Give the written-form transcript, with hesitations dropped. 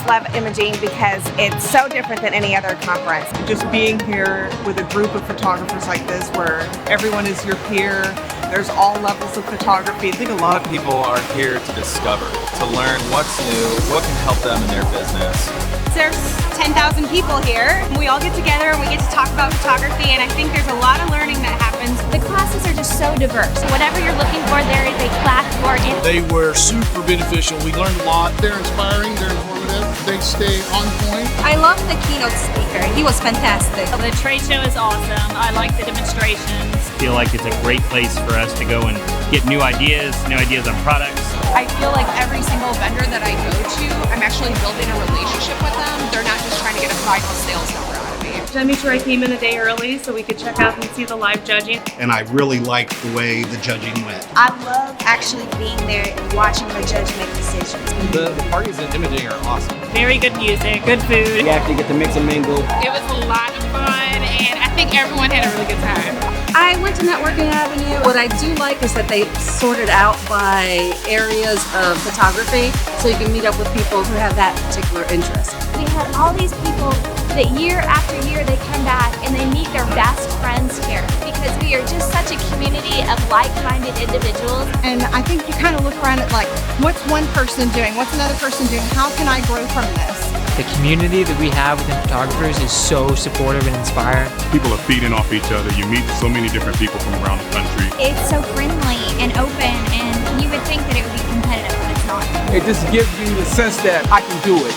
just love imaging because it's so different than any other conference. Just being here with a group of photographers like this where everyone is your peer, there's all levels of photography. I think a lot of people are here to discover, to learn what's new, what can help them in their business. There's 10,000 people here. We all get together and we get to talk about photography, and I think there's a lot of learning that happens. The classes are just so diverse. Whatever you're looking for, there is a class for it. They were super beneficial. We learned a lot. They're inspiring, they're informative, they stay on point. I love the keynote speaker. He was fantastic. The trade show is awesome. I like the demonstrations. I feel like it's a great place for us to go and get new ideas on products. I feel like every single vendor that I go to, I'm actually building a relationship with them. They're not just trying to get a final sales number out of me. I made sure I came in a day early so we could check out and see the live judging. And I really liked the way the judging went. I love actually being there and watching the judge make decisions. The parties and imaging are awesome. Very good music, good food. You actually get to mix and mingle. It was a lot of fun, and I think everyone had a really good time. I went to Networking Avenue. What I do like is that they sorted out by areas of photography, so you can meet up with people who have that particular interest. We had all these people that year after year they come back and they meet their best friends here because we are just such a community of like-minded individuals. And I think you kind of look around at like, what's one person doing? What's another person doing? How can I grow from this? The community that we have within photographers is so supportive and inspiring. People are feeding off each other. You meet so many different people from around the country. It's so friendly and open, and you would think that it would be competitive, but it's not. It just gives you the sense that I can do it.